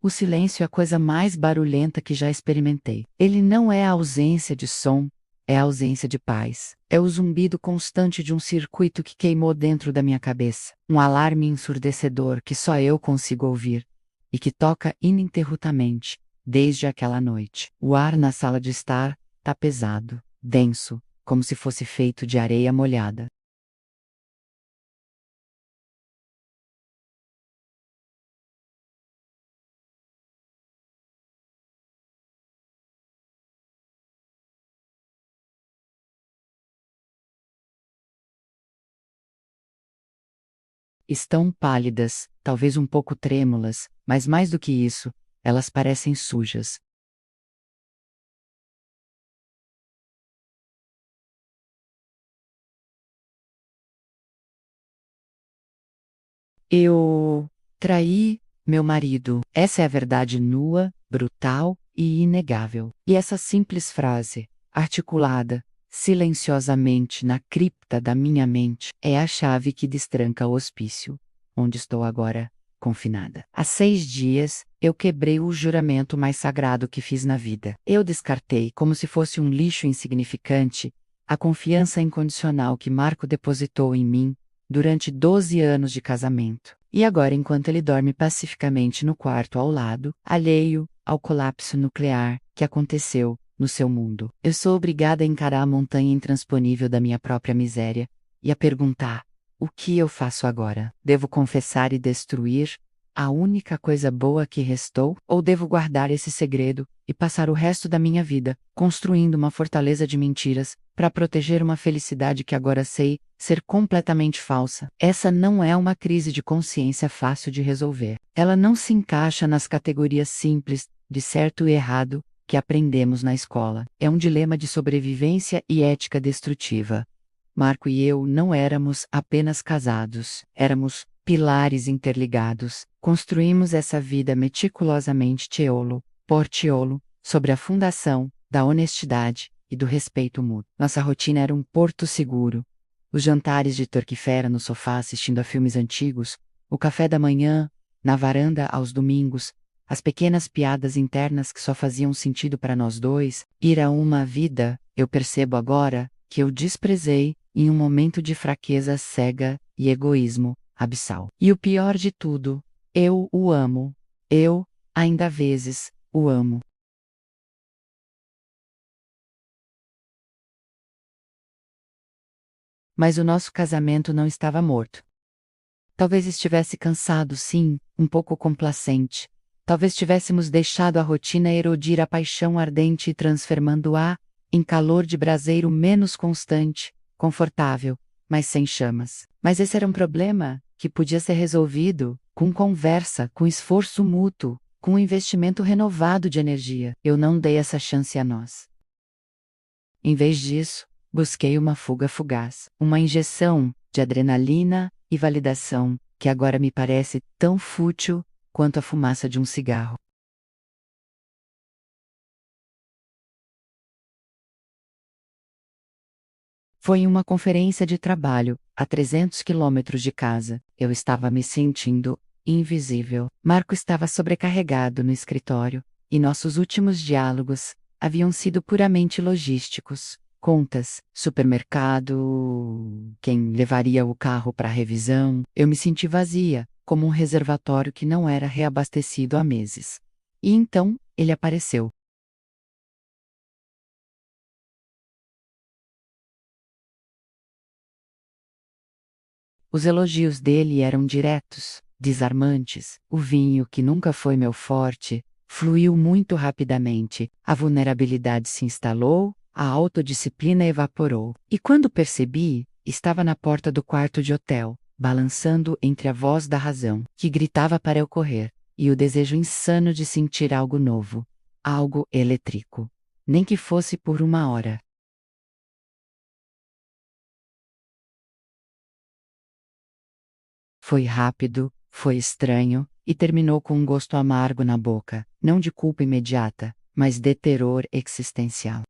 O silêncio é a coisa mais barulhenta que já experimentei. Ele não é a ausência de som, é a ausência de paz. É o zumbido constante de um circuito que queimou dentro da minha cabeça. Um alarme ensurdecedor que só eu consigo ouvir e que toca ininterruptamente desde aquela noite. O ar na sala de estar tá pesado, denso, como se fosse feito de areia molhada. Estão pálidas, talvez um pouco trêmulas, mas mais do que isso, elas parecem sujas. Eu traí meu marido. Essa é a verdade nua, brutal e inegável. E essa simples frase, articulada silenciosamente na cripta da minha mente, é a chave que destranca o hospício, onde estou agora confinada. Há 6 dias, eu quebrei o juramento mais sagrado que fiz na vida. Eu descartei, como se fosse um lixo insignificante, a confiança incondicional que Marco depositou em mim durante 12 anos de casamento. E agora, enquanto ele dorme pacificamente no quarto ao lado, alheio ao colapso nuclear que aconteceu no seu mundo, eu sou obrigada a encarar a montanha intransponível da minha própria miséria e a perguntar: o que eu faço agora? Devo confessar e destruir a única coisa boa que restou? Ou devo guardar esse segredo e passar o resto da minha vida construindo uma fortaleza de mentiras para proteger uma felicidade que agora sei ser completamente falsa? Essa não é uma crise de consciência fácil de resolver. Ela não se encaixa nas categorias simples de certo e errado que aprendemos na escola. É um dilema de sobrevivência e ética destrutiva. Marco e eu não éramos apenas casados, éramos pilares interligados. Construímos essa vida meticulosamente tiolo por tiolo, sobre a fundação da honestidade e do respeito mútuo. Nossa rotina era um porto seguro. Os jantares de turquifera no sofá assistindo a filmes antigos, o café da manhã na varanda aos domingos, as pequenas piadas internas que só faziam sentido para nós dois, ir a uma vida, eu percebo agora, que eu desprezei em um momento de fraqueza cega e egoísmo abissal. E o pior de tudo, eu o amo. Eu, ainda às vezes, o amo. Mas o nosso casamento não estava morto. Talvez estivesse cansado, sim, um pouco complacente. Talvez tivéssemos deixado a rotina erodir a paixão ardente e transformando-a em calor de braseiro menos constante, confortável, mas sem chamas. Mas esse era um problema que podia ser resolvido com conversa, com esforço mútuo, com um investimento renovado de energia. Eu não dei essa chance a nós. Em vez disso, busquei uma fuga fugaz, uma injeção de adrenalina e validação, que agora me parece tão fútil quanto a fumaça de um cigarro. Foi em uma conferência de trabalho, a 300 quilômetros de casa. Eu estava me sentindo invisível. Marco estava sobrecarregado no escritório, e nossos últimos diálogos haviam sido puramente logísticos. Contas, supermercado, quem levaria o carro para revisão. Eu me senti vazia, como um reservatório que não era reabastecido há meses. E então, ele apareceu. Os elogios dele eram diretos, desarmantes. O vinho, que nunca foi meu forte, fluiu muito rapidamente. A vulnerabilidade se instalou, a autodisciplina evaporou. E quando percebi, estava na porta do quarto de hotel, balançando entre a voz da razão, que gritava para eu correr, e o desejo insano de sentir algo novo, algo elétrico. Nem que fosse por uma hora. Foi rápido, foi estranho, e terminou com um gosto amargo na boca, não de culpa imediata, mas de terror existencial.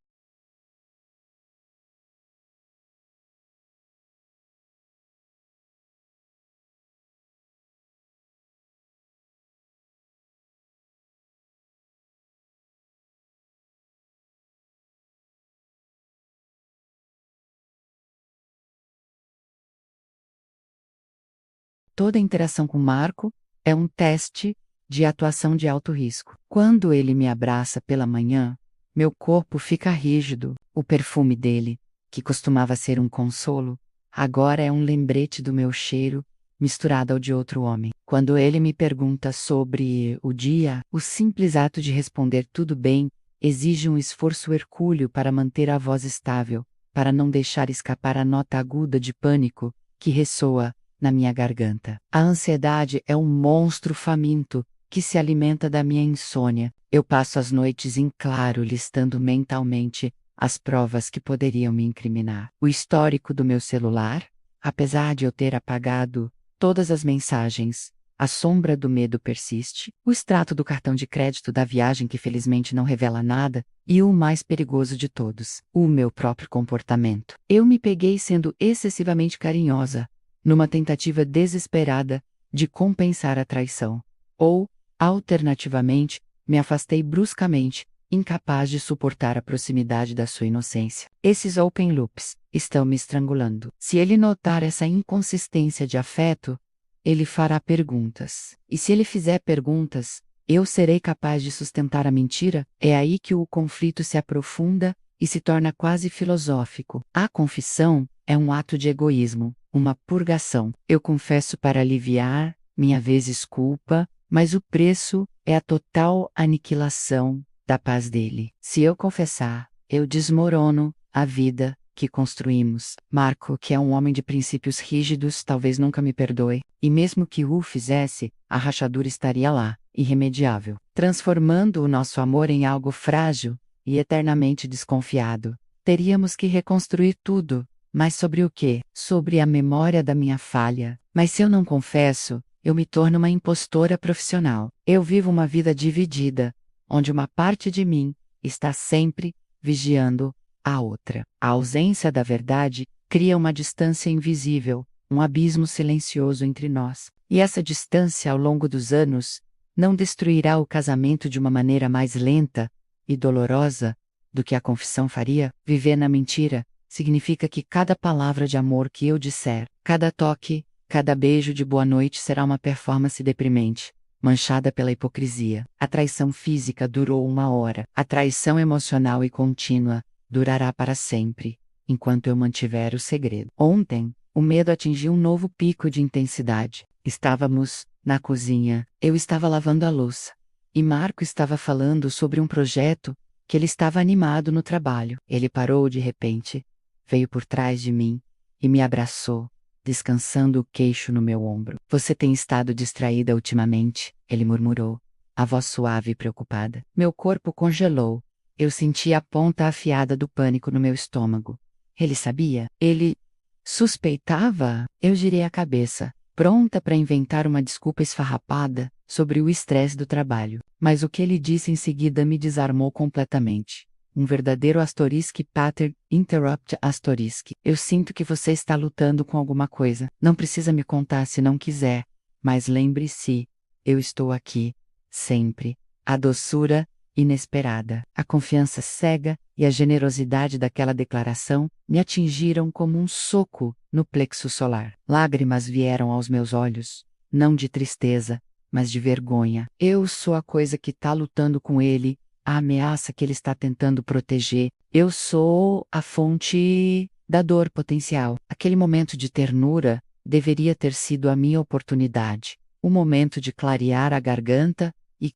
toda interação com Marco é um teste de atuação de alto risco. Quando ele me abraça pela manhã, meu corpo fica rígido. O perfume dele, que costumava ser um consolo, agora é um lembrete do meu cheiro, misturado ao de outro homem. Quando ele me pergunta sobre o dia, o simples ato de responder tudo bem exige um esforço hercúleo para manter a voz estável, para não deixar escapar a nota aguda de pânico que ressoa na minha garganta. A ansiedade é um monstro faminto que se alimenta da minha insônia. Eu passo as noites em claro listando mentalmente as provas que poderiam me incriminar. O histórico do meu celular, apesar de eu ter apagado todas as mensagens, a sombra do medo persiste, o extrato do cartão de crédito da viagem que felizmente não revela nada, e o mais perigoso de todos, o meu próprio comportamento. Eu me peguei sendo excessivamente carinhosa, numa tentativa desesperada de compensar a traição. Ou, alternativamente, me afastei bruscamente, incapaz de suportar a proximidade da sua inocência. Esses open loops estão me estrangulando. Se ele notar essa inconsistência de afeto, ele fará perguntas. E se ele fizer perguntas, eu serei capaz de sustentar a mentira? É aí que o conflito se aprofunda e se torna quase filosófico. A confissão é um ato de egoísmo, uma purgação. Eu confesso para aliviar minha vezes culpa, mas o preço é a total aniquilação da paz dele. Se eu confessar, eu desmorono a vida que construímos. Marco, que é um homem de princípios rígidos, talvez nunca me perdoe, e mesmo que o fizesse, a rachadura estaria lá, irremediável, transformando o nosso amor em algo frágil e eternamente desconfiado. Teríamos que reconstruir tudo, mas sobre o quê? Sobre a memória da minha falha. Mas se eu não confesso, eu me torno uma impostora profissional. Eu vivo uma vida dividida, onde uma parte de mim está sempre vigiando a outra. A ausência da verdade cria uma distância invisível, um abismo silencioso entre nós. E essa distância, ao longo dos anos, não destruirá o casamento de uma maneira mais lenta e dolorosa do que a confissão faria? Viver na mentira significa que cada palavra de amor que eu disser, cada toque, cada beijo de boa noite será uma performance deprimente, manchada pela hipocrisia. A traição física durou 1 hora. A traição emocional e contínua durará para sempre, enquanto eu mantiver o segredo. Ontem, o medo atingiu um novo pico de intensidade. Estávamos na cozinha, eu estava lavando a louça, e Marco estava falando sobre um projeto que ele estava animado no trabalho. Ele parou de repente, veio por trás de mim e me abraçou, descansando o queixo no meu ombro. Você tem estado distraída ultimamente, ele murmurou, a voz suave e preocupada. Meu corpo congelou. Eu senti a ponta afiada do pânico no meu estômago. Ele sabia? Ele suspeitava? Eu girei a cabeça, pronta para inventar uma desculpa esfarrapada sobre o estresse do trabalho. Mas o que ele disse em seguida me desarmou completamente. Um verdadeiro asterisk pater interrupt asterisk. Eu sinto que você está lutando com alguma coisa. Não precisa me contar se não quiser. Mas lembre-se, eu estou aqui, sempre. A doçura inesperada, a confiança cega e a generosidade daquela declaração me atingiram como um soco no plexo solar. Lágrimas vieram aos meus olhos, não de tristeza, mas de vergonha. Eu sou a coisa que está lutando com ele, a ameaça que ele está tentando proteger. Eu sou a fonte da dor potencial. Aquele momento de ternura deveria ter sido a minha oportunidade, o momento de clarear a garganta e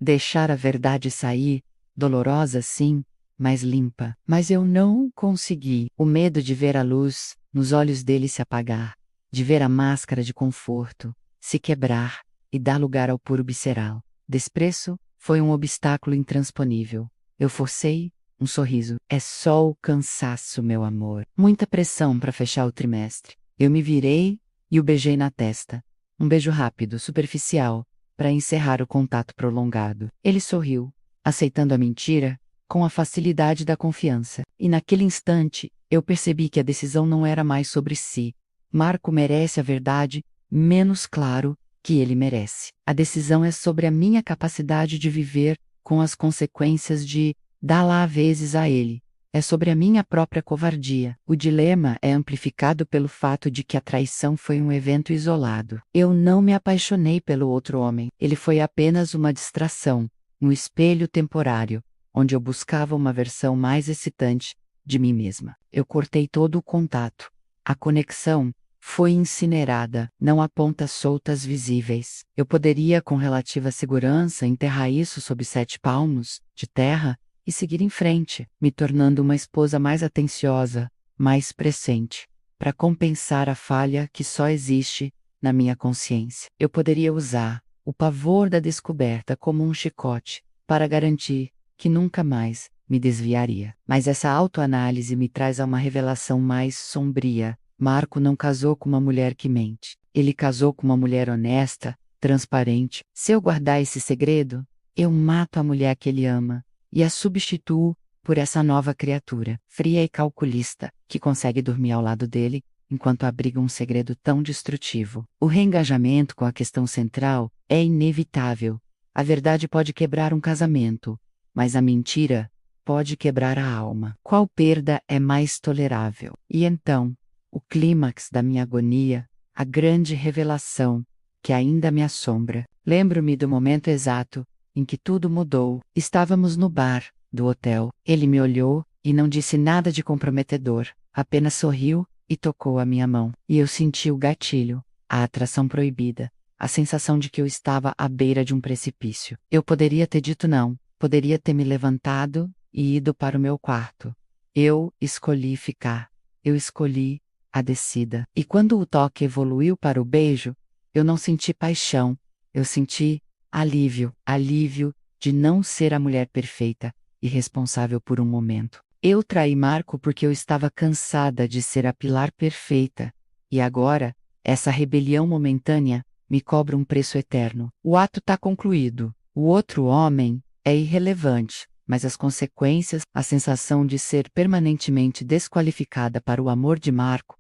deixar a verdade sair, dolorosa sim, mas limpa. Mas eu não consegui. O medo de ver a luz nos olhos dele se apagar, de ver a máscara de conforto se quebrar e dar lugar ao puro visceral. Desprezo foi um obstáculo intransponível. Eu forcei um sorriso. É só o cansaço, meu amor. Muita pressão para fechar o trimestre. Eu me virei e o beijei na testa. Um beijo rápido, superficial, para encerrar o contato prolongado. Ele sorriu, aceitando a mentira com a facilidade da confiança. E naquele instante, eu percebi que a decisão não era mais sobre si. Marco merece a verdade, menos claro que ele merece. A decisão é sobre a minha capacidade de viver com as consequências de dar lá vezes a ele. é sobre a minha própria covardia. O dilema é amplificado pelo fato de que a traição foi um evento isolado. Eu não me apaixonei pelo outro homem. Ele foi apenas uma distração, um espelho temporário, onde eu buscava uma versão mais excitante de mim mesma. Eu cortei todo o contato. A conexão foi incinerada, não há pontas soltas visíveis. Eu poderia, com relativa segurança, enterrar isso sob 7 palmos de terra e seguir em frente, me tornando uma esposa mais atenciosa, mais presente, para compensar a falha que só existe na minha consciência. Eu poderia usar o pavor da descoberta como um chicote para garantir que nunca mais me desviaria. Mas essa autoanálise me traz a uma revelação mais sombria. Marco não casou com uma mulher que mente. Ele casou com uma mulher honesta, transparente. Se eu guardar esse segredo, eu mato a mulher que ele ama e a substituo por essa nova criatura, fria e calculista, que consegue dormir ao lado dele enquanto abriga um segredo tão destrutivo. O reengajamento com a questão central é inevitável. A verdade pode quebrar um casamento, mas a mentira pode quebrar a alma. Qual perda é mais tolerável? E então, o clímax da minha agonia, a grande revelação que ainda me assombra. Lembro-me do momento exato em que tudo mudou. Estávamos no bar do hotel. Ele me olhou e não disse nada de comprometedor, apenas sorriu e tocou a minha mão. E eu senti o gatilho, a atração proibida, a sensação de que eu estava à beira de um precipício. Eu poderia ter dito não, poderia ter me levantado e ido para o meu quarto. Eu escolhi ficar. Eu escolhi a descida. E quando o toque evoluiu para o beijo, eu não senti paixão, eu senti alívio, alívio de não ser a mulher perfeita e responsável por um momento. Eu traí Marco porque eu estava cansada de ser a pilar perfeita, e agora, essa rebelião momentânea me cobra um preço eterno. O ato está concluído. O outro homem é irrelevante, mas as consequências, a sensação de ser permanentemente desqualificada para o amor de Marco,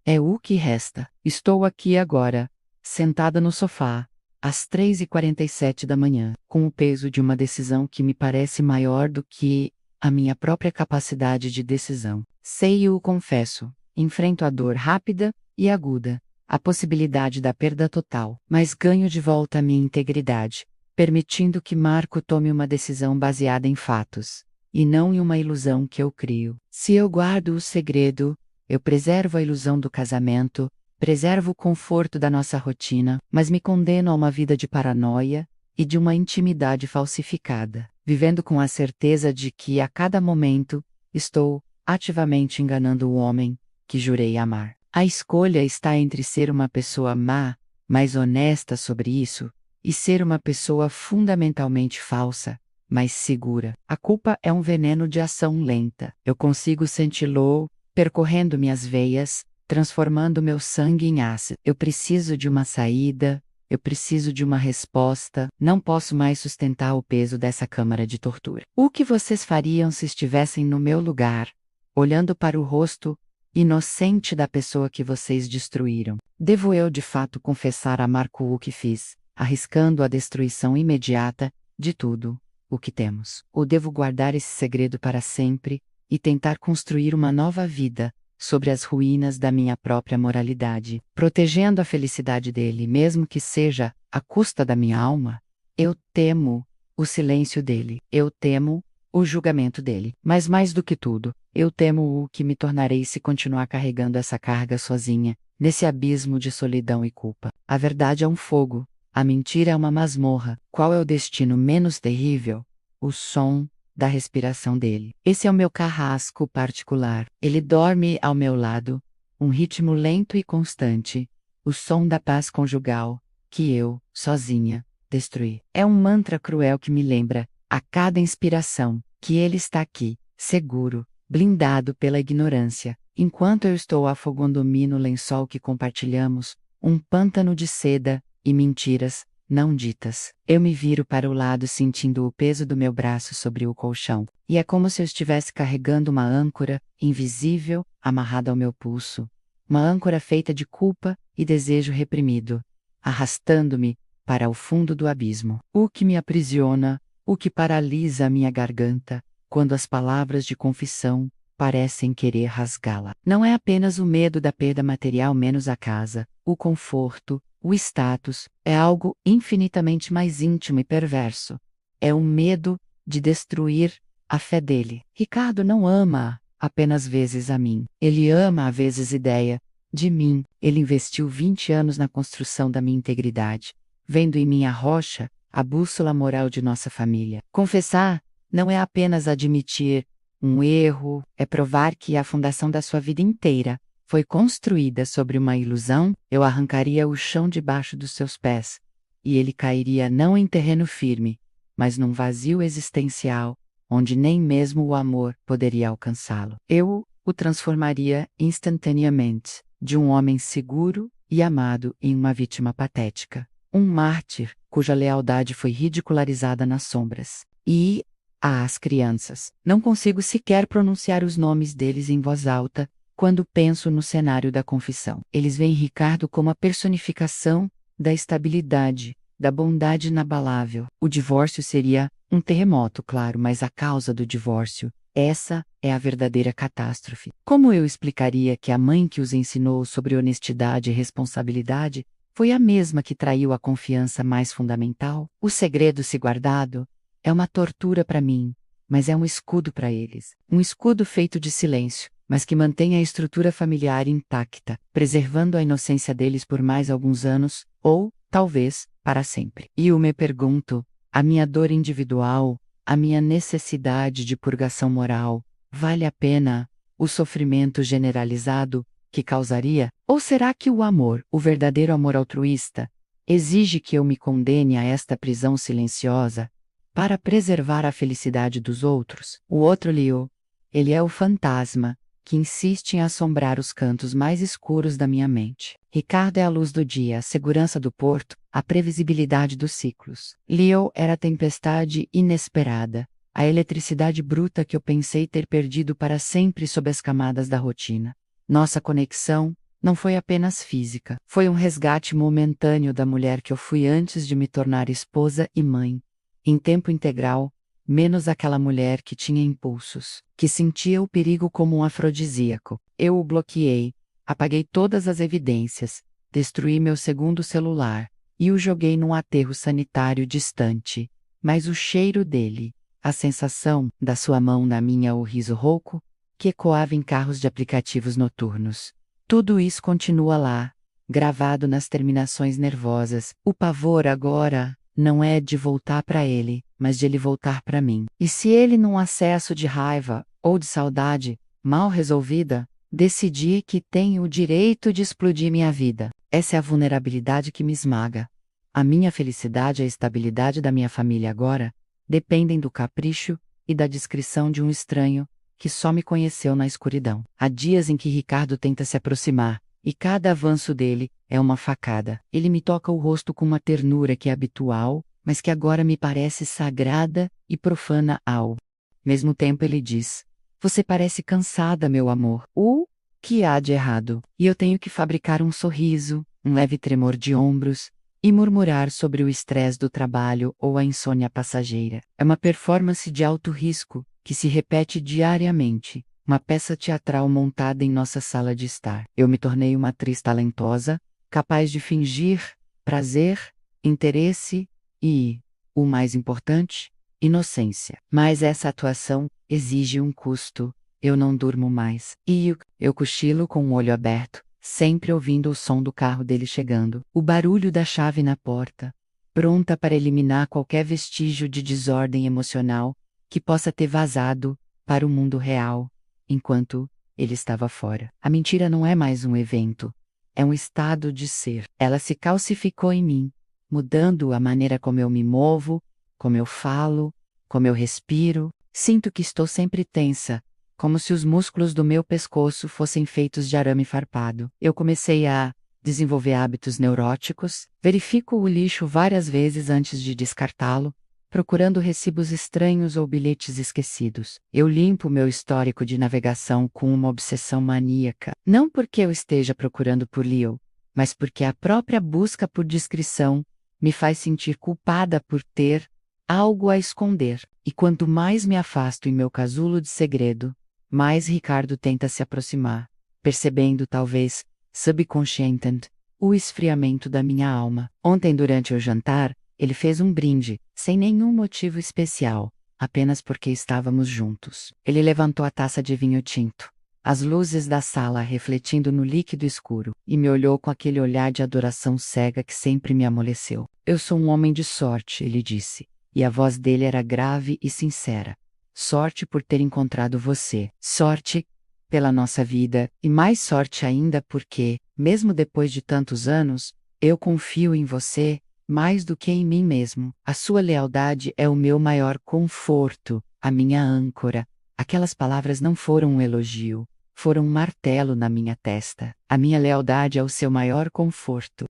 é o que resta. Estou aqui agora, sentada no sofá, às 3h47 da manhã, com o peso de uma decisão que me parece maior do que a minha própria capacidade de decisão. Sei e o confesso, enfrento a dor rápida e aguda, a possibilidade da perda total, mas ganho de volta a minha integridade, permitindo que Marco tome uma decisão baseada em fatos, e não em uma ilusão que eu crio. Se eu guardo o segredo, eu preservo a ilusão do casamento, preservo o conforto da nossa rotina, mas me condeno a uma vida de paranoia e de uma intimidade falsificada, vivendo com a certeza de que a cada momento estou ativamente enganando o homem que jurei amar. A escolha está entre ser uma pessoa má, mas honesta sobre isso, e ser uma pessoa fundamentalmente falsa, mas segura. A culpa é um veneno de ação lenta. Eu consigo senti-lo percorrendo minhas veias, transformando meu sangue em ácido. Eu preciso de uma saída, eu preciso de uma resposta, não posso mais sustentar o peso dessa câmara de tortura. O que vocês fariam se estivessem no meu lugar, olhando para o rosto inocente da pessoa que vocês destruíram? Devo eu de fato confessar a Marco o que fiz, arriscando a destruição imediata de tudo o que temos? Ou devo guardar esse segredo para sempre e tentar construir uma nova vida sobre as ruínas da minha própria moralidade, protegendo a felicidade dele, mesmo que seja à custa da minha alma? Eu temo o silêncio dele, eu temo o julgamento dele, mas mais do que tudo, eu temo o que me tornarei se continuar carregando essa carga sozinha, nesse abismo de solidão e culpa. A verdade é um fogo, a mentira é uma masmorra. Qual é o destino menos terrível? O som da respiração dele. Esse é o meu carrasco particular. Ele dorme ao meu lado, um ritmo lento e constante, o som da paz conjugal, que eu, sozinha, destruí. É um mantra cruel que me lembra, a cada inspiração, que ele está aqui, seguro, blindado pela ignorância, enquanto eu estou afogando-me no lençol que compartilhamos, um pântano de seda e mentiras não ditas. Eu me viro para o lado sentindo o peso do meu braço sobre o colchão, e é como se eu estivesse carregando uma âncora, invisível, amarrada ao meu pulso. Uma âncora feita de culpa e desejo reprimido, arrastando-me para o fundo do abismo. O que me aprisiona, o que paralisa a minha garganta, quando as palavras de confissão parecem querer rasgá-la. Não é apenas o medo da perda material menos a casa, o conforto, o status, é algo infinitamente mais íntimo e perverso. É o medo de destruir a fé dele. Ricardo não ama apenas vezes a mim. Ele ama a vezes ideia de mim. Ele investiu 20 anos na construção da minha integridade, vendo em mim a rocha, a bússola moral de nossa família. Confessar não é apenas admitir um erro, é provar que a fundação da sua vida inteira foi construída sobre uma ilusão. Eu arrancaria o chão debaixo dos seus pés, e ele cairia não em terreno firme, mas num vazio existencial, onde nem mesmo o amor poderia alcançá-lo. Eu o transformaria instantaneamente, de um homem seguro e amado em uma vítima patética. Um mártir cuja lealdade foi ridicularizada nas sombras. E às crianças, não consigo sequer pronunciar os nomes deles em voz alta quando penso no cenário da confissão. Eles veem Ricardo como a personificação da estabilidade, da bondade inabalável. O divórcio seria um terremoto, claro, mas a causa do divórcio, essa é a verdadeira catástrofe. Como eu explicaria que a mãe que os ensinou sobre honestidade e responsabilidade foi a mesma que traiu a confiança mais fundamental? O segredo, se guardado, é uma tortura para mim, mas é um escudo para eles. Um escudo feito de silêncio, mas que mantém a estrutura familiar intacta, preservando a inocência deles por mais alguns anos, ou, talvez, para sempre. E eu me pergunto, a minha dor individual, a minha necessidade de purgação moral, vale a pena o sofrimento generalizado que causaria? Ou será que o amor, o verdadeiro amor altruísta, exige que eu me condene a esta prisão silenciosa para preservar a felicidade dos outros? O outro Leo, ele é o fantasma que insiste em assombrar os cantos mais escuros da minha mente. Ricardo é a luz do dia, a segurança do porto, a previsibilidade dos ciclos. Leo era a tempestade inesperada, a eletricidade bruta que eu pensei ter perdido para sempre sob as camadas da rotina. Nossa conexão não foi apenas física, foi um resgate momentâneo da mulher que eu fui antes de me tornar esposa e mãe. Em tempo integral, menos aquela mulher que tinha impulsos, que sentia o perigo como um afrodisíaco. Eu o bloqueei, apaguei todas as evidências, destruí meu segundo celular e o joguei num aterro sanitário distante. Mas o cheiro dele, a sensação da sua mão na minha, o riso rouco, que ecoava em carros de aplicativos noturnos. Tudo isso continua lá, gravado nas terminações nervosas. O pavor agora não é de voltar para ele, mas de ele voltar para mim. E se ele, num acesso de raiva ou de saudade, mal resolvida, decidir que tenho o direito de explodir minha vida? Essa é a vulnerabilidade que me esmaga. A minha felicidade e a estabilidade da minha família agora dependem do capricho e da discrição de um estranho que só me conheceu na escuridão. Há dias em que Ricardo tenta se aproximar, e cada avanço dele é uma facada. Ele me toca o rosto com uma ternura que é habitual, mas que agora me parece sagrada e profana ao mesmo tempo. Ele diz: "Você parece cansada, meu amor." O que há de errado? E eu tenho que fabricar um sorriso, um leve tremor de ombros, e murmurar sobre o estresse do trabalho ou a insônia passageira. É uma performance de alto risco, que se repete diariamente, uma peça teatral montada em nossa sala de estar. Eu me tornei uma atriz talentosa, capaz de fingir prazer, interesse e, o mais importante, inocência. Mas essa atuação exige um custo. Eu não durmo mais. E eu cochilo com o olho aberto, sempre ouvindo o som do carro dele chegando, o barulho da chave na porta, pronta para eliminar qualquer vestígio de desordem emocional que possa ter vazado para o mundo real, enquanto ele estava fora. A mentira não é mais um evento, é um estado de ser. Ela se calcificou em mim, mudando a maneira como eu me movo, como eu falo, como eu respiro. Sinto que estou sempre tensa, como se os músculos do meu pescoço fossem feitos de arame farpado. Eu comecei a desenvolver hábitos neuróticos, verifico o lixo várias vezes antes de descartá-lo, procurando recibos estranhos ou bilhetes esquecidos. Eu limpo meu histórico de navegação com uma obsessão maníaca, não porque eu esteja procurando por Leo, mas porque a própria busca por discrição me faz sentir culpada por ter algo a esconder. E quanto mais me afasto em meu casulo de segredo, mais Ricardo tenta se aproximar, percebendo talvez, subconscientemente, o esfriamento da minha alma. Ontem durante o jantar, ele fez um brinde, sem nenhum motivo especial, apenas porque estávamos juntos. Ele levantou a taça de vinho tinto, as luzes da sala refletindo no líquido escuro, e me olhou com aquele olhar de adoração cega que sempre me amoleceu. Eu sou um homem de sorte, ele disse, e a voz dele era grave e sincera. Sorte por ter encontrado você. Sorte pela nossa vida, e mais sorte ainda porque, mesmo depois de tantos anos, eu confio em você mais do que em mim mesmo. A sua lealdade é o meu maior conforto, a minha âncora. Aquelas palavras não foram um elogio, foram um martelo na minha testa. A minha lealdade é o seu maior conforto.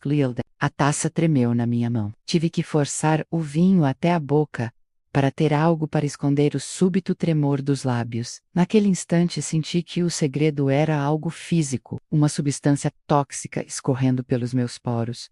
*Lealed. A taça tremeu na minha mão. Tive que forçar o vinho até a boca, para ter algo para esconder o súbito tremor dos lábios. Naquele instante senti que o segredo era algo físico, uma substância tóxica escorrendo pelos meus poros.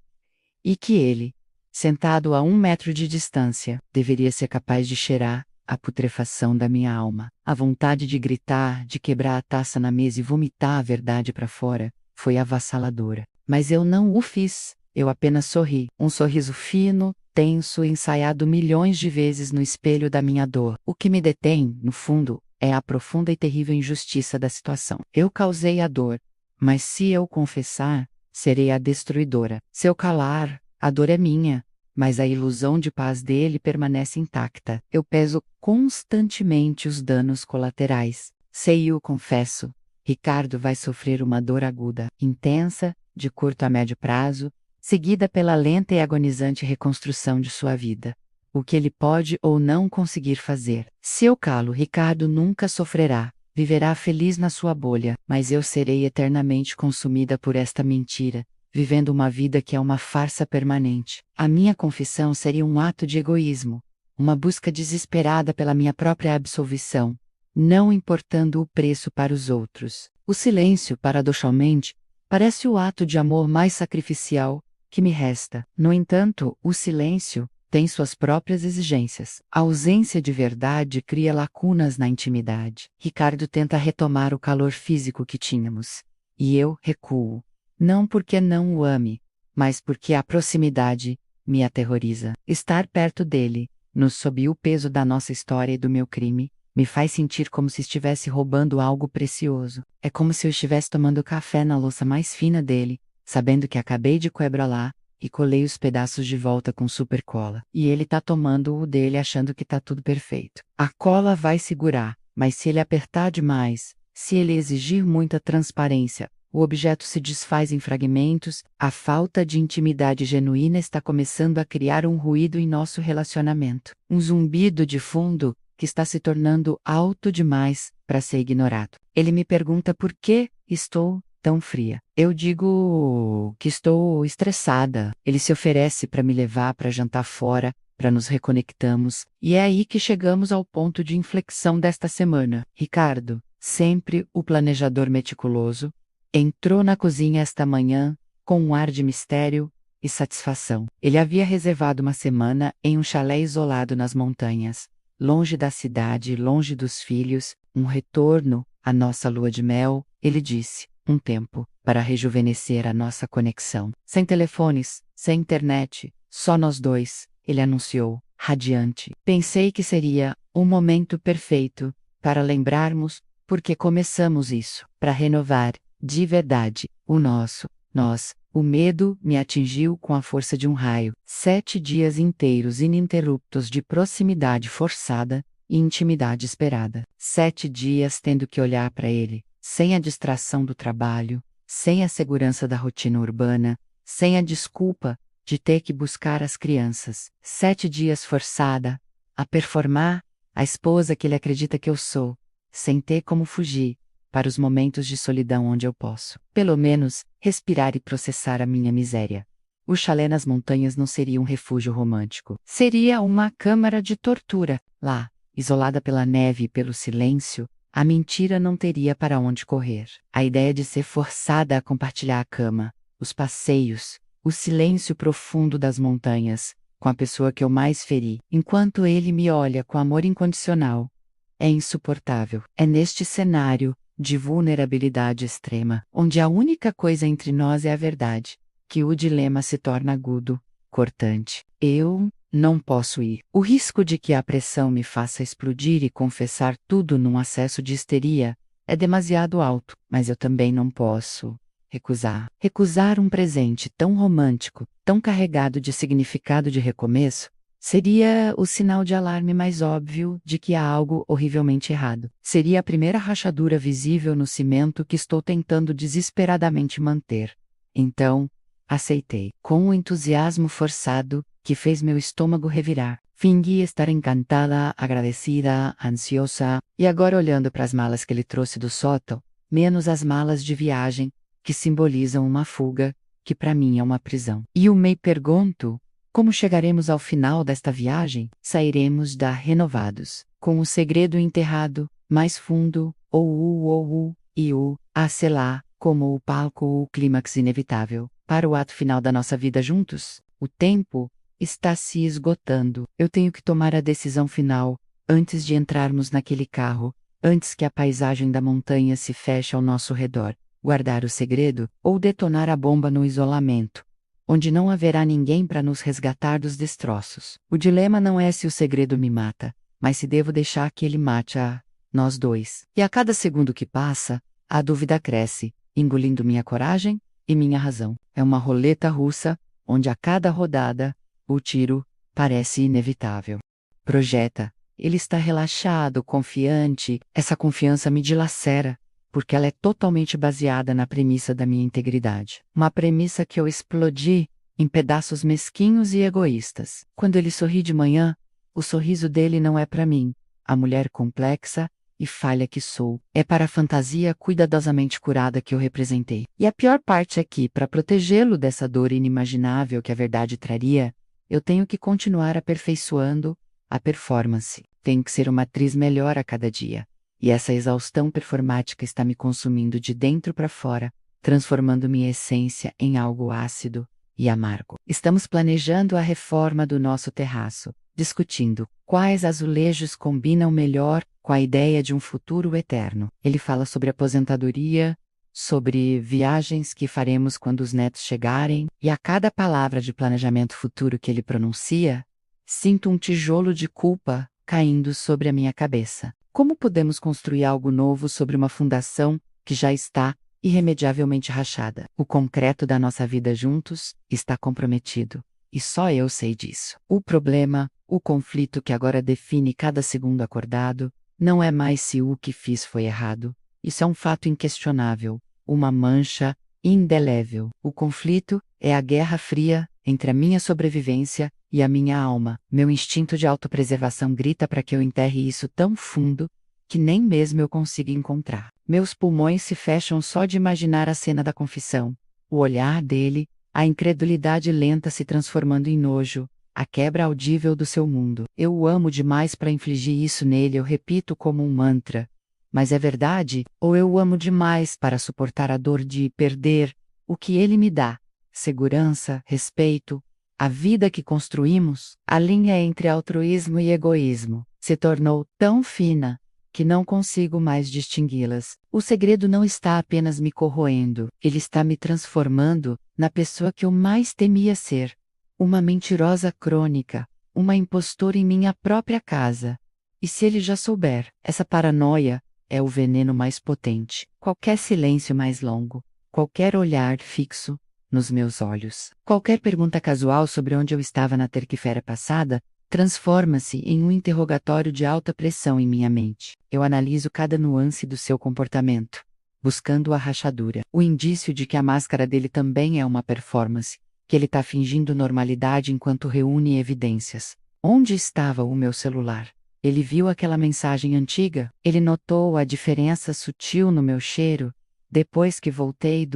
E que ele, sentado a 1 metro de distância, deveria ser capaz de cheirar a putrefação da minha alma. A vontade de gritar, de quebrar a taça na mesa e vomitar a verdade para fora, foi avassaladora. Mas eu não o fiz, eu apenas sorri. Um sorriso fino, tenso, ensaiado milhões de vezes no espelho da minha dor. O que me detém, no fundo, é a profunda e terrível injustiça da situação. Eu causei a dor, mas se eu confessar, serei a destruidora. Se eu calar, a dor é minha, mas a ilusão de paz dele permanece intacta. Eu peso constantemente os danos colaterais. Sei e o confesso. Ricardo vai sofrer uma dor aguda, intensa, de curto a médio prazo, seguida pela lenta e agonizante reconstrução de sua vida. O que ele pode ou não conseguir fazer. Se eu calo, Ricardo nunca sofrerá. Viverá feliz na sua bolha, mas eu serei eternamente consumida por esta mentira, vivendo uma vida que é uma farsa permanente. A minha confissão seria um ato de egoísmo, uma busca desesperada pela minha própria absolvição, não importando o preço para os outros. O silêncio, paradoxalmente, parece o ato de amor mais sacrificial que me resta. No entanto, o silêncio tem suas próprias exigências. A ausência de verdade cria lacunas na intimidade. Ricardo tenta retomar o calor físico que tínhamos. E eu recuo. Não porque não o ame, mas porque a proximidade me aterroriza. Estar perto dele, sob o peso da nossa história e do meu crime, me faz sentir como se estivesse roubando algo precioso. É como se eu estivesse tomando café na louça mais fina dele, sabendo que acabei de quebrar e colei os pedaços de volta com super cola. E ele tá tomando o dele achando que tá tudo perfeito. A cola vai segurar, mas se ele apertar demais, se ele exigir muita transparência, o objeto se desfaz em fragmentos. A falta de intimidade genuína está começando a criar um ruído em nosso relacionamento. Um zumbido de fundo que está se tornando alto demais para ser ignorado. Ele me pergunta por que estou tão fria. Eu digo que estou estressada. Ele se oferece para me levar para jantar fora, para nos reconectarmos, e é aí que chegamos ao ponto de inflexão desta semana. Ricardo, sempre o planejador meticuloso, entrou na cozinha esta manhã, com um ar de mistério e satisfação. Ele havia reservado uma semana em um chalé isolado nas montanhas, longe da cidade, longe dos filhos, um retorno à nossa lua de mel, ele disse. Um tempo, para rejuvenescer a nossa conexão. Sem telefones, sem internet, só nós dois, ele anunciou, radiante. Pensei que seria o momento perfeito para lembrarmos porque começamos isso, para renovar, de verdade, nós. O medo me atingiu com a força de um raio. 7 dias inteiros ininterruptos de proximidade forçada e intimidade esperada. 7 dias tendo que olhar para ele, sem a distração do trabalho, sem a segurança da rotina urbana, sem a desculpa de ter que buscar as crianças. 7 dias forçada a performar a esposa que ele acredita que eu sou, sem ter como fugir para os momentos de solidão onde eu posso, pelo menos, respirar e processar a minha miséria. O chalé nas montanhas não seria um refúgio romântico. Seria uma câmara de tortura. Lá, isolada pela neve e pelo silêncio, a mentira não teria para onde correr. A ideia de ser forçada a compartilhar a cama, os passeios, o silêncio profundo das montanhas, com a pessoa que eu mais feri, enquanto ele me olha com amor incondicional, é insuportável. É neste cenário de vulnerabilidade extrema, onde a única coisa entre nós é a verdade, que o dilema se torna agudo, cortante. Eu não posso ir. O risco de que a pressão me faça explodir e confessar tudo num acesso de histeria é demasiado alto, mas eu também não posso recusar. Recusar um presente tão romântico, tão carregado de significado de recomeço, seria o sinal de alarme mais óbvio de que há algo horrivelmente errado. Seria a primeira rachadura visível no cimento que estou tentando desesperadamente manter. Então, aceitei, com um entusiasmo forçado que fez meu estômago revirar. Fingi estar encantada, agradecida, ansiosa, e agora olhando para as malas que ele trouxe do sótão, menos as malas de viagem, que simbolizam uma fuga, que para mim é uma prisão. E eu me pergunto, como chegaremos ao final desta viagem? Sairemos da renovados, com o segredo enterrado, mais fundo, sei lá, como o palco ou o clímax inevitável, para o ato final da nossa vida juntos? O tempo está se esgotando. Eu tenho que tomar a decisão final, antes de entrarmos naquele carro, antes que a paisagem da montanha se feche ao nosso redor. Guardar o segredo, ou detonar a bomba no isolamento, onde não haverá ninguém para nos resgatar dos destroços. O dilema não é se o segredo me mata, mas se devo deixar que ele mate a nós dois. E a cada segundo que passa, a dúvida cresce, engolindo minha coragem e minha razão. É uma roleta russa, onde a cada rodada, o tiro parece inevitável. Projeta. Ele está relaxado, confiante. Essa confiança me dilacera, porque ela é totalmente baseada na premissa da minha integridade. Uma premissa que eu explodi em pedaços mesquinhos e egoístas. Quando ele sorri de manhã, o sorriso dele não é para mim, a mulher complexa e falha que sou. É para a fantasia cuidadosamente curada que eu representei. E a pior parte é que, para protegê-lo dessa dor inimaginável que a verdade traria, eu tenho que continuar aperfeiçoando a performance. Tenho que ser uma atriz melhor a cada dia. E essa exaustão performática está me consumindo de dentro para fora, transformando minha essência em algo ácido e amargo. Estamos planejando a reforma do nosso terraço, discutindo quais azulejos combinam melhor com a ideia de um futuro eterno. Ele fala sobre aposentadoria, sobre viagens que faremos quando os netos chegarem, e a cada palavra de planejamento futuro que ele pronuncia, sinto um tijolo de culpa caindo sobre a minha cabeça. Como podemos construir algo novo sobre uma fundação que já está irremediavelmente rachada? O concreto da nossa vida juntos está comprometido, e só eu sei disso. O problema, o conflito que agora define cada segundo acordado, não é mais se o que fiz foi errado. Isso é um fato inquestionável, uma mancha indelével. O conflito é a guerra fria entre a minha sobrevivência e a minha alma. Meu instinto de autopreservação grita para que eu enterre isso tão fundo que nem mesmo eu consiga encontrar. Meus pulmões se fecham só de imaginar a cena da confissão. O olhar dele, a incredulidade lenta se transformando em nojo, a quebra audível do seu mundo. Eu o amo demais para infligir isso nele, eu repito como um mantra. Mas é verdade? Ou eu o amo demais para suportar a dor de perder o que ele me dá? Segurança, respeito, a vida que construímos? A linha entre altruísmo e egoísmo se tornou tão fina que não consigo mais distingui-las. O segredo não está apenas me corroendo, ele está me transformando na pessoa que eu mais temia ser. Uma mentirosa crônica, uma impostora em minha própria casa. E se ele já souber, essa paranoia é o veneno mais potente. Qualquer silêncio mais longo, qualquer olhar fixo nos meus olhos, qualquer pergunta casual sobre onde eu estava na terça-feira passada, transforma-se em um interrogatório de alta pressão em minha mente. Eu analiso cada nuance do seu comportamento, buscando a rachadura, o indício de que a máscara dele também é uma performance, que ele está fingindo normalidade enquanto reúne evidências. Onde estava o meu celular? Ele viu aquela mensagem antiga? Ele notou a diferença sutil no meu cheiro, depois que voltei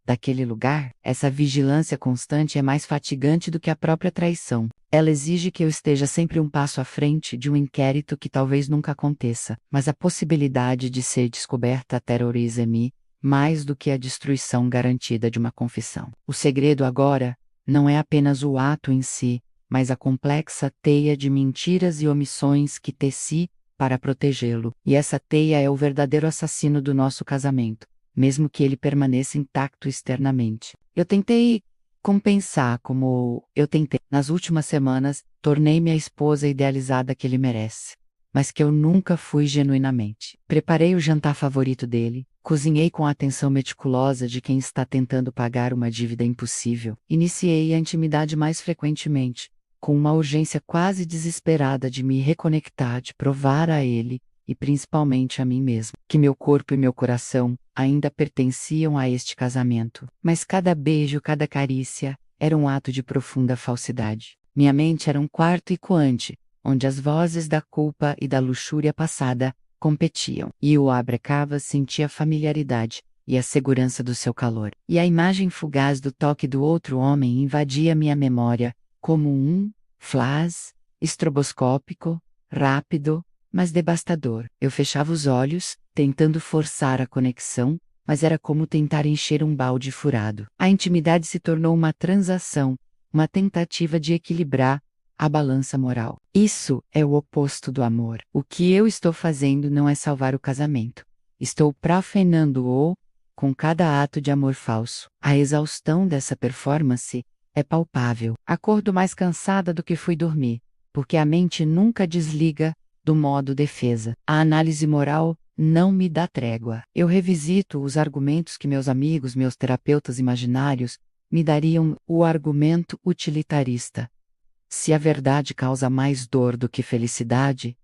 daquele lugar? Essa vigilância constante é mais fatigante do que a própria traição. Ela exige que eu esteja sempre um passo à frente de um inquérito que talvez nunca aconteça, mas a possibilidade de ser descoberta terroriza-me mais do que a destruição garantida de uma confissão. O segredo agora não é apenas o ato em si, mas a complexa teia de mentiras e omissões que teci para protegê-lo, e essa teia é o verdadeiro assassino do nosso casamento, mesmo que ele permaneça intacto externamente. Eu tentei compensar como eu tentei. Nas últimas semanas, tornei-me a esposa idealizada que ele merece, mas que eu nunca fui genuinamente. Preparei o jantar favorito dele, cozinhei com a atenção meticulosa de quem está tentando pagar uma dívida impossível. Iniciei a intimidade mais frequentemente, com uma urgência quase desesperada de me reconectar, de provar a ele, e principalmente a mim mesmo, que meu corpo e meu coração ainda pertenciam a este casamento. Mas cada beijo, cada carícia, era um ato de profunda falsidade. Minha mente era um quarto ecoante, onde as vozes da culpa e da luxúria passada competiam, e o abre-cavas sentia a familiaridade e a segurança do seu calor. E a imagem fugaz do toque do outro homem invadia minha memória, como um flash estroboscópico, rápido, mas devastador. Eu fechava os olhos, tentando forçar a conexão, mas era como tentar encher um balde furado. A intimidade se tornou uma transação, uma tentativa de equilibrar a balança moral. Isso é o oposto do amor. O que eu estou fazendo não é salvar o casamento. Estou profanando-o com cada ato de amor falso. A exaustão dessa performance é palpável. Acordo mais cansada do que fui dormir, porque a mente nunca desliga do modo defesa. A análise moral não me dá trégua. Eu revisito os argumentos que meus amigos, meus terapeutas imaginários, me dariam. O argumento utilitarista. Se a verdade causa mais dor do que felicidade,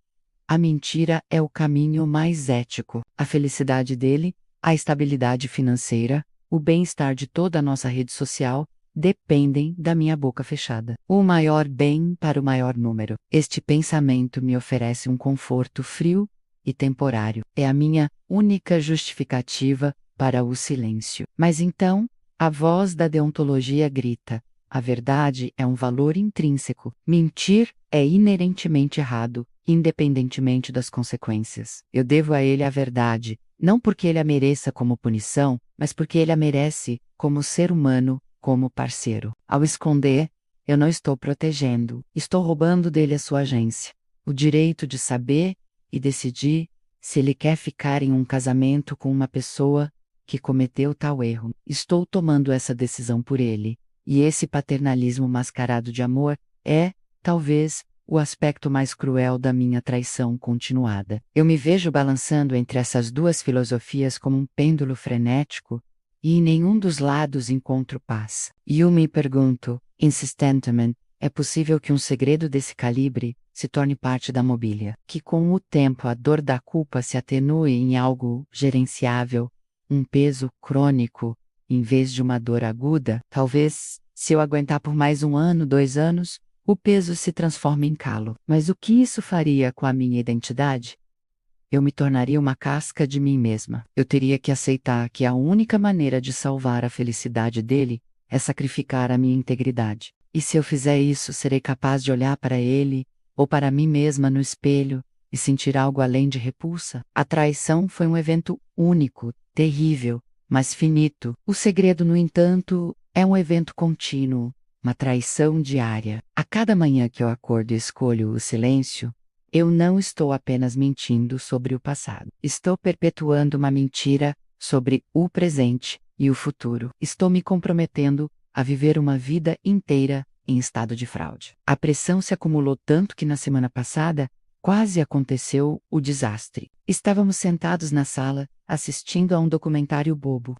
a mentira é o caminho mais ético. A felicidade dele, a estabilidade financeira, o bem-estar de toda a nossa rede social, dependem da minha boca fechada. O maior bem para o maior número. Este pensamento me oferece um conforto frio e temporário. É a minha única justificativa para o silêncio. Mas então, a voz da deontologia grita: a verdade é um valor intrínseco. Mentir é inerentemente errado, independentemente das consequências. Eu devo a ele a verdade, não porque ele a mereça como punição, mas porque ele a merece como ser humano, como parceiro. Ao esconder, eu não estou protegendo, estou roubando dele a sua agência. O direito de saber e decidir se ele quer ficar em um casamento com uma pessoa que cometeu tal erro. Estou tomando essa decisão por ele. E esse paternalismo mascarado de amor é, talvez, o aspecto mais cruel da minha traição continuada. Eu me vejo balançando entre essas duas filosofias como um pêndulo frenético, e em nenhum dos lados encontro paz. E eu me pergunto, insistentemente, é possível que um segredo desse calibre se torne parte da mobília, que com o tempo a dor da culpa se atenue em algo gerenciável, um peso crônico, em vez de uma dor aguda? Talvez, se eu aguentar por mais 1 ano, 2 anos, o peso se transforme em calo. Mas o que isso faria com a minha identidade? Eu me tornaria uma casca de mim mesma. Eu teria que aceitar que a única maneira de salvar a felicidade dele é sacrificar a minha integridade. E se eu fizer isso, serei capaz de olhar para ele, ou para mim mesma no espelho, e sentir algo além de repulsa? A traição foi um evento único, terrível, mas finito. O segredo, no entanto, é um evento contínuo, uma traição diária. A cada manhã que eu acordo e escolho o silêncio, eu não estou apenas mentindo sobre o passado. Estou perpetuando uma mentira sobre o presente e o futuro. Estou me comprometendo a viver uma vida inteira em estado de fraude. A pressão se acumulou tanto que na semana passada quase aconteceu o desastre. Estávamos sentados na sala, assistindo a um documentário bobo.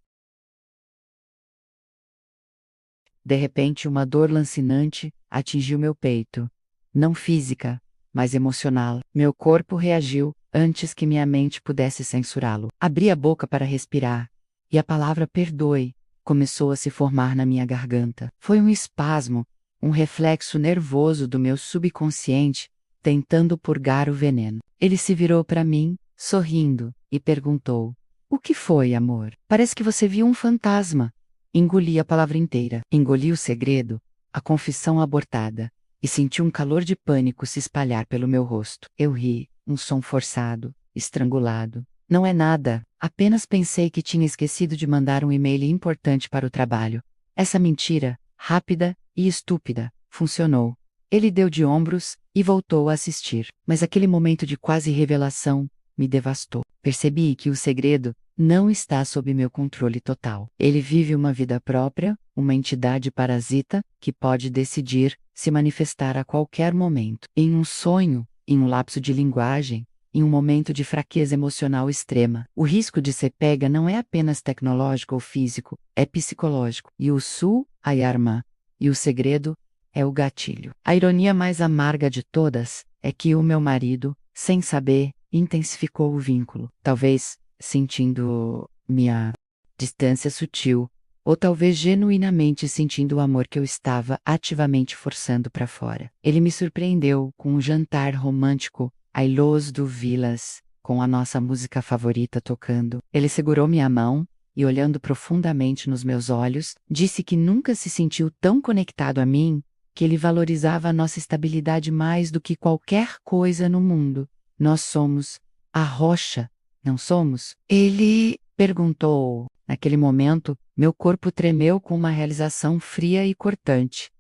De repente, uma dor lancinante atingiu meu peito. Não física, mas emocional. Meu corpo reagiu antes que minha mente pudesse censurá-lo. Abri a boca para respirar, e a palavra perdoe começou a se formar na minha garganta. Foi um espasmo, um reflexo nervoso do meu subconsciente, tentando purgar o veneno. Ele se virou para mim, sorrindo, e perguntou: "O que foi, amor? Parece que você viu um fantasma." Engoli a palavra inteira. Engoli o segredo, a confissão abortada, e senti um calor de pânico se espalhar pelo meu rosto. Eu ri, um som forçado, estrangulado. "Não é nada, apenas pensei que tinha esquecido de mandar um e-mail importante para o trabalho." Essa mentira, rápida e estúpida, funcionou. Ele deu de ombros, e voltou a assistir. Mas aquele momento de quase revelação me devastou. Percebi que o segredo não está sob meu controle total. Ele vive uma vida própria, uma entidade parasita que pode decidir se manifestar a qualquer momento. Em um sonho, em um lapso de linguagem, em um momento de fraqueza emocional extrema. O risco de ser pega não é apenas tecnológico ou físico, é psicológico. E o Su, a Yarmã, e o segredo é o gatilho. A ironia mais amarga de todas é que o meu marido, sem saber, intensificou o vínculo. Talvez sentindo minha distância sutil, ou talvez genuinamente sentindo o amor que eu estava ativamente forçando para fora. Ele me surpreendeu com um jantar romântico à luz do Vilas, com a nossa música favorita tocando. Ele segurou minha mão e, olhando profundamente nos meus olhos, disse que nunca se sentiu tão conectado a mim, que ele valorizava a nossa estabilidade mais do que qualquer coisa no mundo. Nós somos a rocha, não somos? Ele perguntou. Naquele momento, meu corpo tremeu com uma realização fria e cortante.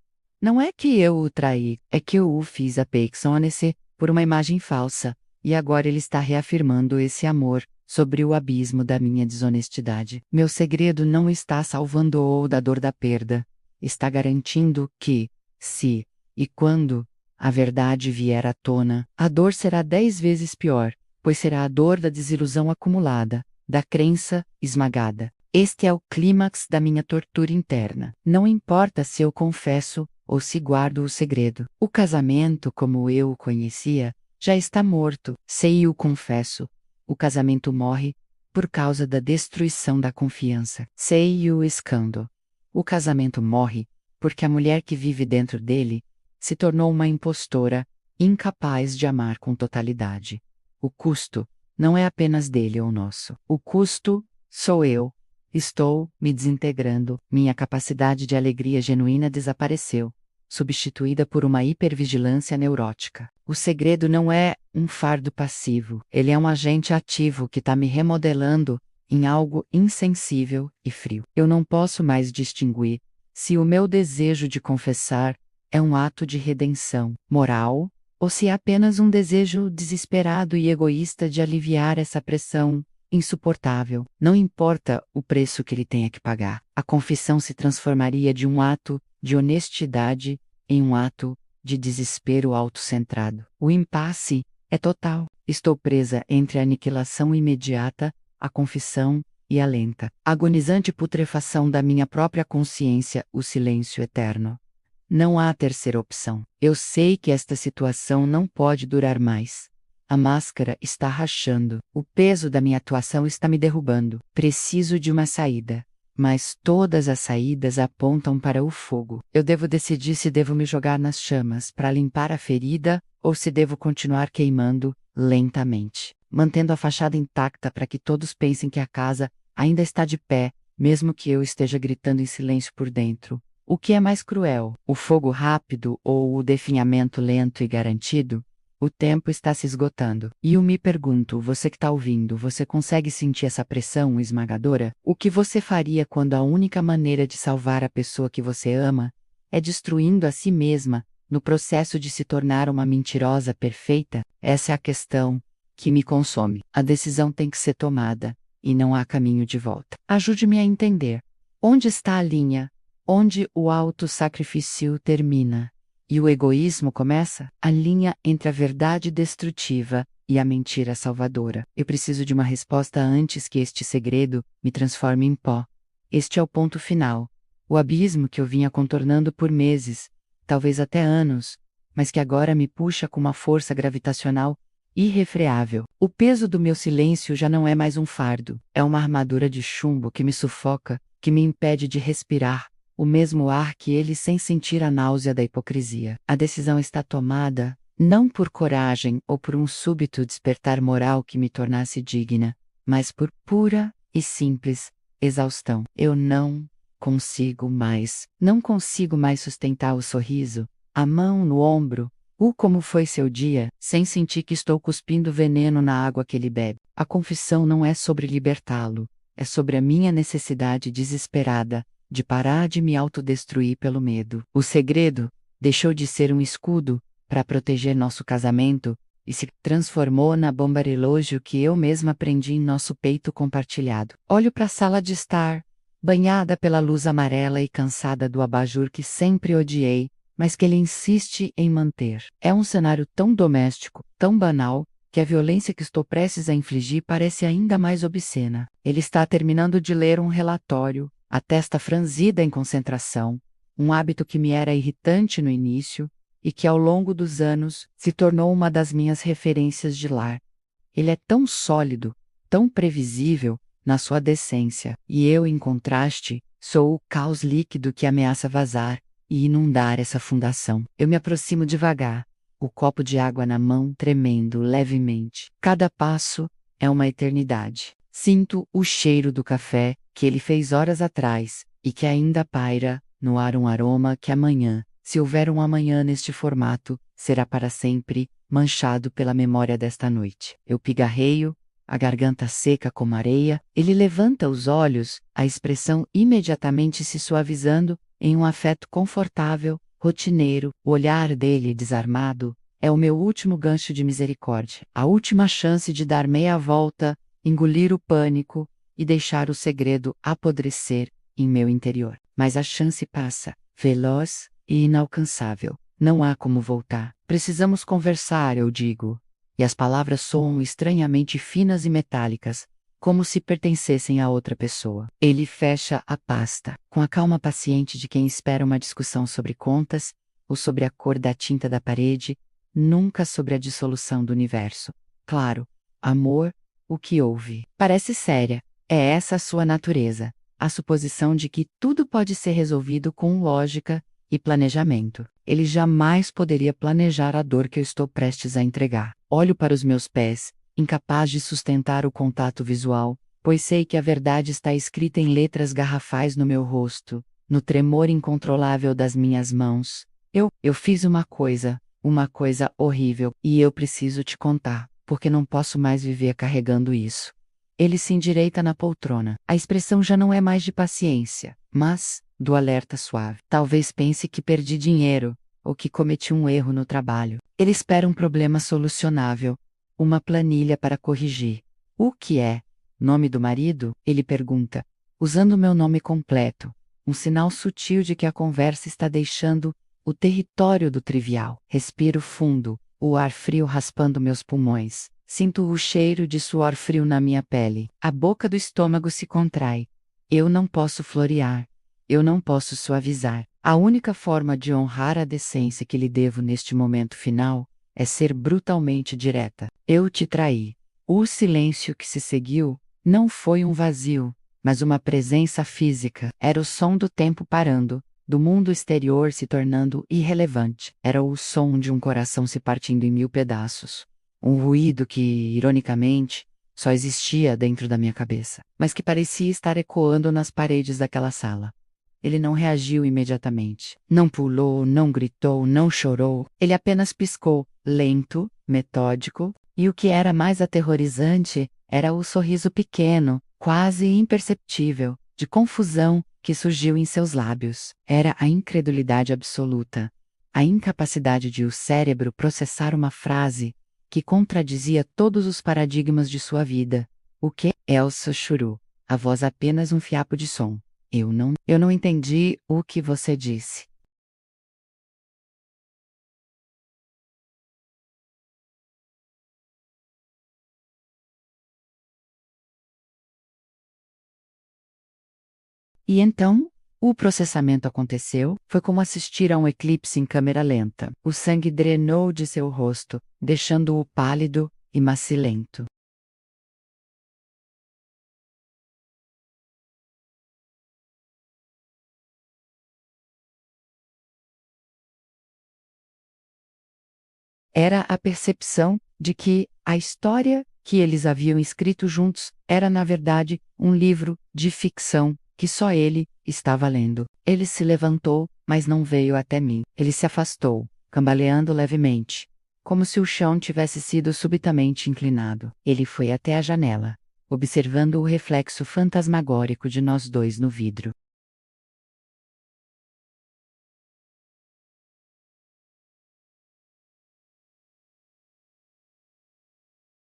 Não é que eu o traí, é que eu o fiz apaixonar-se por uma imagem falsa, e agora ele está reafirmando esse amor sobre o abismo da minha desonestidade. Meu segredo não está salvando-o da dor da perda. Está garantindo que, se e quando a verdade vier à tona, a dor será 10 vezes pior, pois será a dor da desilusão acumulada, da crença esmagada. Este é o clímax da minha tortura interna. Não importa se eu confesso ou se guardo o segredo. O casamento, como eu o conhecia, já está morto. Sei e o confesso. O casamento morre por causa da destruição da confiança. Sei e o escando. O casamento morre porque a mulher que vive dentro dele se tornou uma impostora, incapaz de amar com totalidade. O custo não é apenas dele ou nosso. O custo sou eu. Estou me desintegrando. Minha capacidade de alegria genuína desapareceu, substituída por uma hipervigilância neurótica. O segredo não é um fardo passivo. Ele é um agente ativo que está me remodelando em algo insensível e frio. Eu não posso mais distinguir se o meu desejo de confessar é um ato de redenção moral, ou se é apenas um desejo desesperado e egoísta de aliviar essa pressão insuportável. Não importa o preço que ele tenha que pagar. A confissão se transformaria de um ato de honestidade em um ato de desespero autocentrado. O impasse é total. Estou presa entre a aniquilação imediata, a confissão e a lenta, agonizante putrefação da minha própria consciência, o silêncio eterno. Não há terceira opção. Eu sei que esta situação não pode durar mais. A máscara está rachando. O peso da minha atuação está me derrubando. Preciso de uma saída. Mas todas as saídas apontam para o fogo. Eu devo decidir se devo me jogar nas chamas para limpar a ferida ou se devo continuar queimando lentamente, mantendo a fachada intacta para que todos pensem que a casa ainda está de pé, mesmo que eu esteja gritando em silêncio por dentro. O que é mais cruel, o fogo rápido ou o definhamento lento e garantido? O tempo está se esgotando. E eu me pergunto, você que está ouvindo, você consegue sentir essa pressão esmagadora? O que você faria quando a única maneira de salvar a pessoa que você ama é destruindo a si mesma, no processo de se tornar uma mentirosa perfeita? Essa é a questão que me consome. A decisão tem que ser tomada, e não há caminho de volta. Ajude-me a entender. Onde está a linha? Onde o autossacrifício termina e o egoísmo começa? A linha entre a verdade destrutiva e a mentira salvadora. Eu preciso de uma resposta antes que este segredo me transforme em pó. Este é o ponto final. O abismo que eu vinha contornando por meses, talvez até anos, mas que agora me puxa com uma força gravitacional irrefreável. O peso do meu silêncio já não é mais um fardo. É uma armadura de chumbo que me sufoca, que me impede de respirar o mesmo ar que ele sem sentir a náusea da hipocrisia. A decisão está tomada, não por coragem ou por um súbito despertar moral que me tornasse digna, mas por pura e simples exaustão. Eu não consigo mais sustentar o sorriso, a mão no ombro, como foi seu dia, sem sentir que estou cuspindo veneno na água que ele bebe. A confissão não é sobre libertá-lo, é sobre a minha necessidade desesperada de parar de me autodestruir pelo medo. O segredo deixou de ser um escudo para proteger nosso casamento e se transformou na bomba relógio que eu mesma prendi em nosso peito compartilhado. Olho para a sala de estar, banhada pela luz amarela e cansada do abajur que sempre odiei, mas que ele insiste em manter. É um cenário tão doméstico, tão banal, que a violência que estou prestes a infligir parece ainda mais obscena. Ele está terminando de ler um relatório, a testa franzida em concentração, um hábito que me era irritante no início e que ao longo dos anos se tornou uma das minhas referências de lar. Ele é tão sólido, tão previsível na sua decência, e eu, em contraste, sou o caos líquido que ameaça vazar e inundar essa fundação. Eu me aproximo devagar, o copo de água na mão tremendo levemente. Cada passo é uma eternidade. Sinto o cheiro do café que ele fez horas atrás e que ainda paira no ar, um aroma que amanhã, se houver um amanhã neste formato, será para sempre manchado pela memória desta noite. Eu pigarreio, a garganta seca como areia. Ele levanta os olhos, a expressão imediatamente se suavizando em um afeto confortável, rotineiro. O olhar dele desarmado é o meu último gancho de misericórdia, a última chance de dar meia volta, engolir o pânico e deixar o segredo apodrecer em meu interior. Mas a chance passa, veloz e inalcançável. Não há como voltar. Precisamos conversar, eu digo. E as palavras soam estranhamente finas e metálicas, como se pertencessem a outra pessoa. Ele fecha a pasta, com a calma paciente de quem espera uma discussão sobre contas, ou sobre a cor da tinta da parede, nunca sobre a dissolução do universo. Claro, amor, o que houve? Parece séria. É essa a sua natureza, a suposição de que tudo pode ser resolvido com lógica e planejamento. Ele jamais poderia planejar a dor que eu estou prestes a entregar. Olho para os meus pés, incapaz de sustentar o contato visual, pois sei que a verdade está escrita em letras garrafais no meu rosto, no tremor incontrolável das minhas mãos. Eu fiz uma coisa horrível, e eu preciso te contar, porque não posso mais viver carregando isso. Ele se endireita na poltrona. A expressão já não é mais de paciência, mas do alerta suave. Talvez pense que perdi dinheiro, ou que cometi um erro no trabalho. Ele espera um problema solucionável, uma planilha para corrigir. O que é? Nome do marido? Ele pergunta, usando meu nome completo, um sinal sutil de que a conversa está deixando o território do trivial. Respiro fundo, o ar frio raspando meus pulmões. Sinto o cheiro de suor frio na minha pele. A boca do estômago se contrai. Eu não posso florear. Eu não posso suavizar. A única forma de honrar a decência que lhe devo neste momento final é ser brutalmente direta. Eu te traí. O silêncio que se seguiu não foi um vazio, mas uma presença física. Era o som do tempo parando, do mundo exterior se tornando irrelevante. Era o som de um coração se partindo em mil pedaços. Um ruído que, ironicamente, só existia dentro da minha cabeça, mas que parecia estar ecoando nas paredes daquela sala. Ele não reagiu imediatamente. Não pulou, não gritou, não chorou. Ele apenas piscou, lento, metódico, e o que era mais aterrorizante era o sorriso pequeno, quase imperceptível, de confusão que surgiu em seus lábios. Era a incredulidade absoluta, a incapacidade de o cérebro processar uma frase que contradizia todos os paradigmas de sua vida. O que? Elsa chorou. A voz apenas um fiapo de som. Eu não entendi o que você disse. E então, o processamento aconteceu, foi como assistir a um eclipse em câmera lenta. O sangue drenou de seu rosto, deixando-o pálido e macilento. Era a percepção de que a história que eles haviam escrito juntos era, na verdade, um livro de ficção que só ele estava lendo. Ele se levantou, mas não veio até mim. Ele se afastou, cambaleando levemente, como se o chão tivesse sido subitamente inclinado. Ele foi até a janela, observando o reflexo fantasmagórico de nós dois no vidro.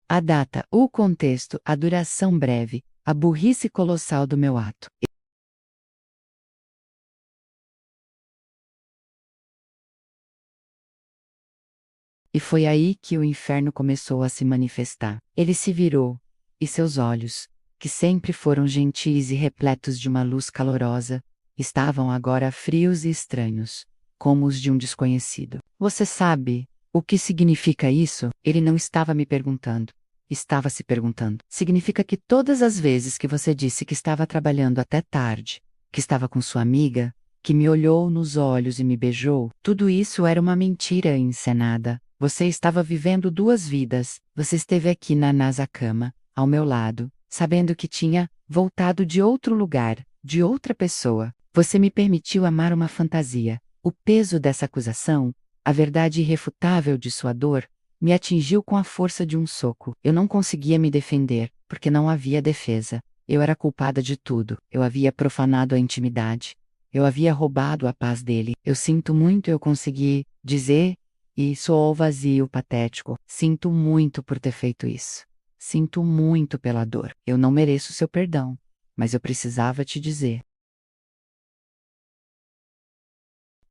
A data, o contexto, a duração breve, a burrice colossal do meu ato. E foi aí que o inferno começou a se manifestar. Ele se virou, e seus olhos, que sempre foram gentis e repletos de uma luz calorosa, estavam agora frios e estranhos, como os de um desconhecido. Você sabe o que significa isso? Ele não estava me perguntando. Estava se perguntando. Significa que todas as vezes que você disse que estava trabalhando até tarde, que estava com sua amiga, que me olhou nos olhos e me beijou, tudo isso era uma mentira encenada. Você estava vivendo duas vidas. Você esteve aqui na nossa cama, ao meu lado, sabendo que tinha voltado de outro lugar, de outra pessoa. Você me permitiu amar uma fantasia. O peso dessa acusação, a verdade irrefutável de sua dor, me atingiu com a força de um soco. Eu não conseguia me defender, porque não havia defesa. Eu era culpada de tudo. Eu havia profanado a intimidade. Eu havia roubado a paz dele. Eu sinto muito, eu consegui dizer, e soou vazio, patético. Sinto muito por ter feito isso. Sinto muito pela dor. Eu não mereço seu perdão, mas eu precisava te dizer.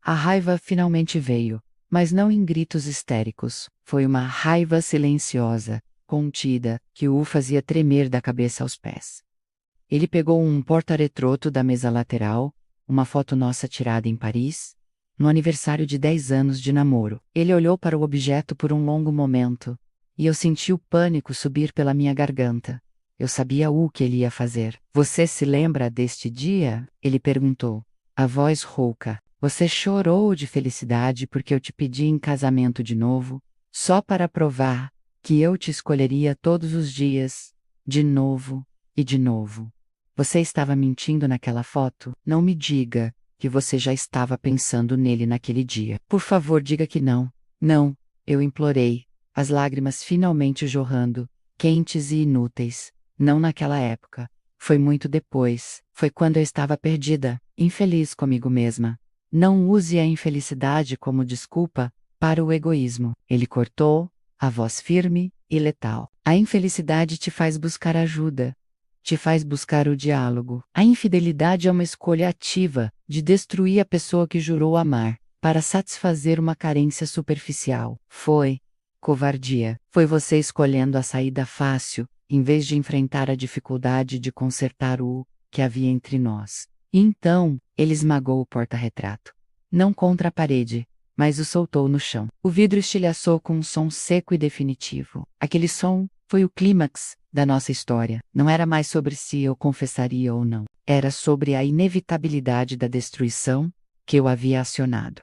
A raiva finalmente veio, mas não em gritos histéricos. Foi uma raiva silenciosa, contida, que o fazia tremer da cabeça aos pés. Ele pegou um porta-retrato da mesa lateral, uma foto nossa tirada em Paris, no aniversário de 10 anos de namoro. Ele olhou para o objeto por um longo momento, e eu senti o pânico subir pela minha garganta. Eu sabia o que ele ia fazer. Você se lembra deste dia? Ele perguntou. A voz rouca. Você chorou de felicidade porque eu te pedi em casamento de novo, só para provar que eu te escolheria todos os dias, de novo e de novo. Você estava mentindo naquela foto? Não me diga que você já estava pensando nele naquele dia. Por favor, diga que não. Não, eu implorei, as lágrimas finalmente jorrando, quentes e inúteis. Não naquela época. Foi muito depois. Foi quando eu estava perdida, infeliz comigo mesma. Não use a infelicidade como desculpa para o egoísmo. Ele cortou, a voz firme e letal. A infelicidade te faz buscar ajuda. Te faz buscar o diálogo. A infidelidade é uma escolha ativa de destruir a pessoa que jurou amar, para satisfazer uma carência superficial. Foi covardia. Foi você escolhendo a saída fácil, em vez de enfrentar a dificuldade de consertar o que havia entre nós. E então, ele esmagou o porta-retrato. Não contra a parede, mas o soltou no chão. O vidro estilhaçou com um som seco e definitivo. Aquele som foi o clímax da nossa história. Não era mais sobre se eu confessaria ou não. Era sobre a inevitabilidade da destruição que eu havia acionado.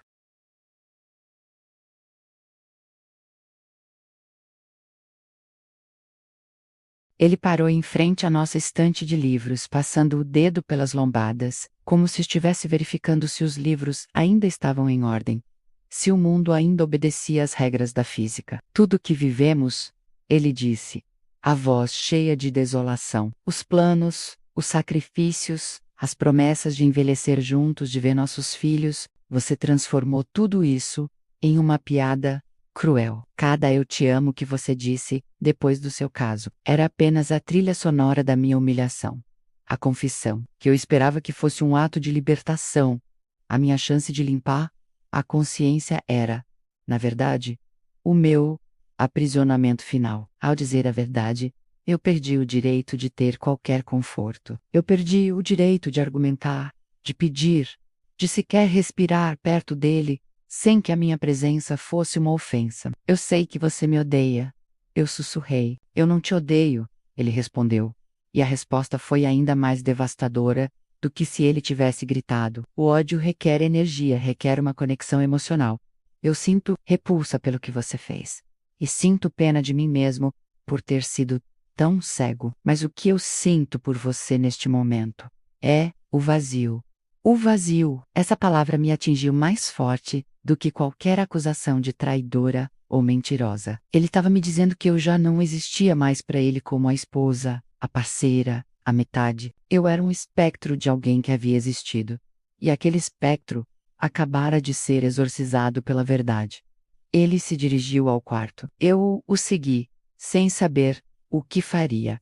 Ele parou em frente à nossa estante de livros, passando o dedo pelas lombadas, como se estivesse verificando se os livros ainda estavam em ordem, se o mundo ainda obedecia às regras da física. Tudo que vivemos, ele disse, a voz cheia de desolação, os planos, os sacrifícios, as promessas de envelhecer juntos, de ver nossos filhos, você transformou tudo isso em uma piada cruel. Cada eu te amo que você disse, depois do seu caso, era apenas a trilha sonora da minha humilhação. A confissão, que eu esperava que fosse um ato de libertação. A minha chance de limpar a consciência era, na verdade, o meu aprisionamento final. Ao dizer a verdade, eu perdi o direito de ter qualquer conforto. Eu perdi o direito de argumentar, de pedir, de sequer respirar perto dele, sem que a minha presença fosse uma ofensa. Eu sei que você me odeia. Eu sussurrei. Eu não te odeio, ele respondeu. E a resposta foi ainda mais devastadora do que se ele tivesse gritado. O ódio requer energia, requer uma conexão emocional. Eu sinto repulsa pelo que você fez. E sinto pena de mim mesmo por ter sido tão cego. Mas o que eu sinto por você neste momento é o vazio. O vazio, essa palavra me atingiu mais forte do que qualquer acusação de traidora ou mentirosa. Ele estava me dizendo que eu já não existia mais para ele como a esposa, a parceira, a metade. Eu era um espectro de alguém que havia existido. E aquele espectro acabara de ser exorcizado pela verdade. Ele se dirigiu ao quarto. Eu o segui, sem saber o que faria.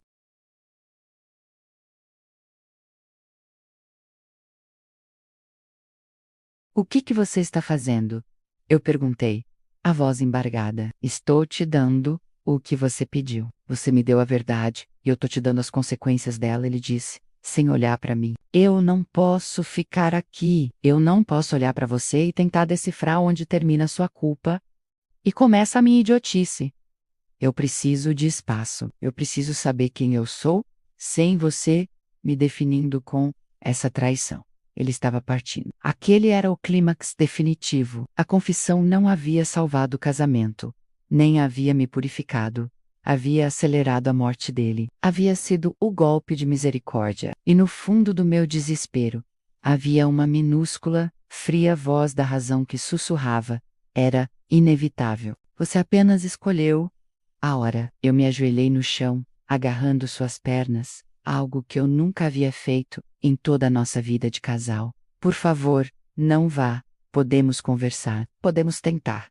O que você está fazendo? Eu perguntei, a voz embargada. Estou te dando o que você pediu. Você me deu a verdade, e eu tô te dando as consequências dela, ele disse, sem olhar para mim. Eu não posso ficar aqui. Eu não posso olhar para você e tentar decifrar onde termina sua culpa e começa a minha idiotice. Eu preciso de espaço. Eu preciso saber quem eu sou, sem você me definindo com essa traição. Ele estava partindo. Aquele era o clímax definitivo. A confissão não havia salvado o casamento, nem havia me purificado. Havia acelerado a morte dele. Havia sido o golpe de misericórdia. E no fundo do meu desespero, havia uma minúscula, fria voz da razão que sussurrava. Era inevitável. Você apenas escolheu a hora. Eu me ajoelhei no chão, agarrando suas pernas, algo que eu nunca havia feito em toda a nossa vida de casal. Por favor, não vá. Podemos conversar. Podemos tentar.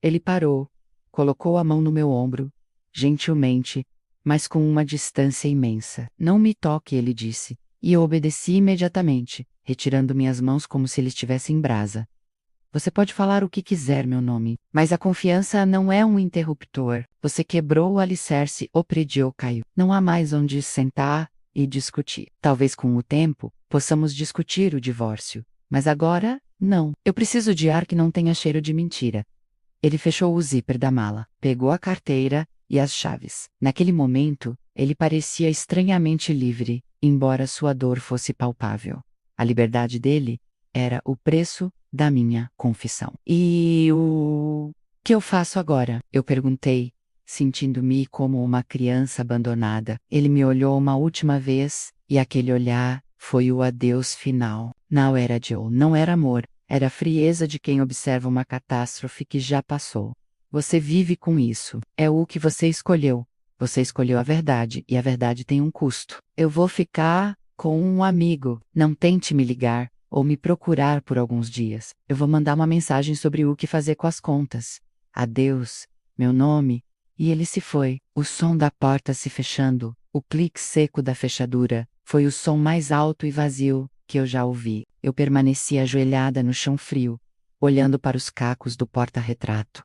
Ele parou, colocou a mão no meu ombro, gentilmente, mas com uma distância imensa. Não me toque, ele disse, e eu obedeci imediatamente, retirando minhas mãos como se ele estivesse em brasa. Você pode falar o que quiser, meu nome, mas a confiança não é um interruptor. Você quebrou o alicerce, o prédio caiu. Não há mais onde sentar e discutir. Talvez com o tempo, possamos discutir o divórcio. Mas agora, não. Eu preciso de ar que não tenha cheiro de mentira. Ele fechou o zíper da mala, pegou a carteira e as chaves. Naquele momento, ele parecia estranhamente livre, embora sua dor fosse palpável. A liberdade dele era o preço da minha confissão. E o que eu faço agora? Eu perguntei, sentindo-me como uma criança abandonada. Ele me olhou uma última vez, e aquele olhar foi o adeus final. Não era Joe, não era amor, era a frieza de quem observa uma catástrofe que já passou. Você vive com isso. É o que você escolheu. Você escolheu a verdade, e a verdade tem um custo. Eu vou ficar com um amigo. Não tente me ligar ou me procurar por alguns dias. Eu vou mandar uma mensagem sobre o que fazer com as contas. Adeus, meu nome. E ele se foi. O som da porta se fechando, o clique seco da fechadura, foi o som mais alto e vazio que eu já ouvi. Eu permaneci ajoelhada no chão frio, olhando para os cacos do porta-retrato.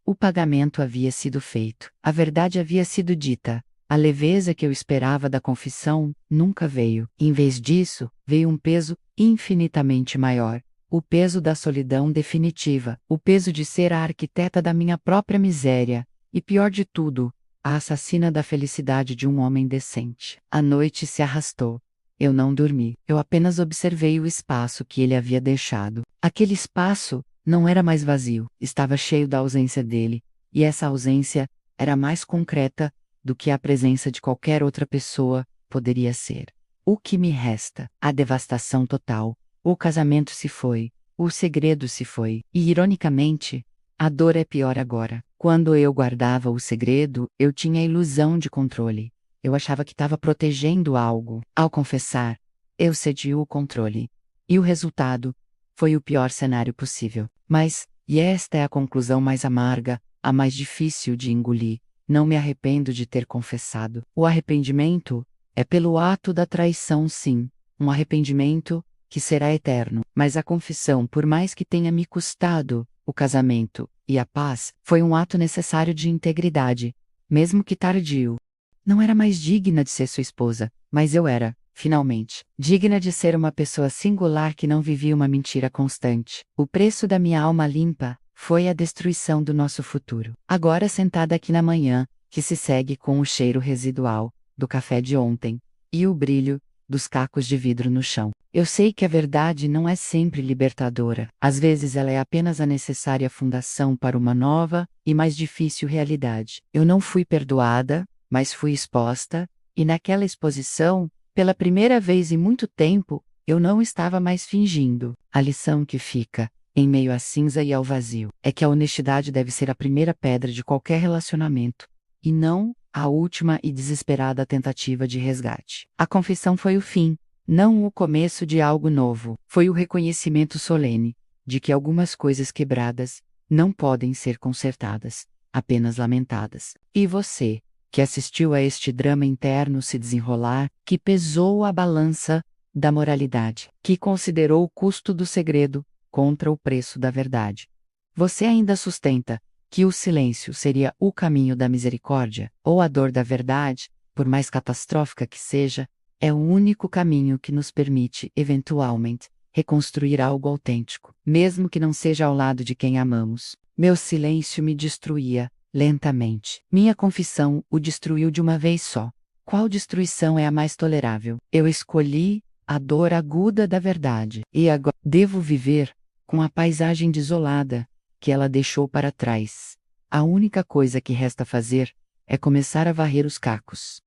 O pagamento havia sido feito. A verdade havia sido dita. A leveza que eu esperava da confissão nunca veio. Em vez disso, veio um peso infinitamente maior. O peso da solidão definitiva. O peso de ser a arquiteta da minha própria miséria. E pior de tudo, a assassina da felicidade de um homem decente. A noite se arrastou. Eu não dormi. Eu apenas observei o espaço que ele havia deixado. Aquele espaço não era mais vazio, estava cheio da ausência dele, e essa ausência era mais concreta do que a presença de qualquer outra pessoa poderia ser. O que me resta? A devastação total. O casamento se foi, o segredo se foi, e ironicamente, a dor é pior agora. Quando eu guardava o segredo, eu tinha a ilusão de controle. Eu achava que estava protegendo algo. Ao confessar, eu cedi o controle. E o resultado foi o pior cenário possível. Mas, e esta é a conclusão mais amarga, a mais difícil de engolir, não me arrependo de ter confessado. O arrependimento é pelo ato da traição, sim. Um arrependimento que será eterno. Mas a confissão, por mais que tenha me custado o casamento e a paz, foi um ato necessário de integridade, mesmo que tardio. Não era mais digna de ser sua esposa, mas eu era, finalmente, digna de ser uma pessoa singular que não vivia uma mentira constante. O preço da minha alma limpa foi a destruição do nosso futuro. Agora sentada aqui na manhã, que se segue com o cheiro residual do café de ontem e o brilho dos cacos de vidro no chão. Eu sei que a verdade não é sempre libertadora. Às vezes ela é apenas a necessária fundação para uma nova e mais difícil realidade. Eu não fui perdoada, mas fui exposta, e naquela exposição, pela primeira vez em muito tempo, eu não estava mais fingindo. A lição que fica, em meio à cinza e ao vazio, é que a honestidade deve ser a primeira pedra de qualquer relacionamento, e não a última e desesperada tentativa de resgate. A confissão foi o fim, não o começo de algo novo. Foi o reconhecimento solene de que algumas coisas quebradas não podem ser consertadas, apenas lamentadas. E você? que assistiu a este drama interno se desenrolar, que pesou a balança da moralidade, que considerou o custo do segredo contra o preço da verdade. Você ainda sustenta que o silêncio seria o caminho da misericórdia, ou a dor da verdade, por mais catastrófica que seja, é o único caminho que nos permite, eventualmente, reconstruir algo autêntico, mesmo que não seja ao lado de quem amamos. Meu silêncio me destruía, lentamente. Minha confissão o destruiu de uma vez só. Qual destruição é a mais tolerável? Eu escolhi a dor aguda da verdade, e agora devo viver com a paisagem desolada que ela deixou para trás. A única coisa que resta fazer é começar a varrer os cacos.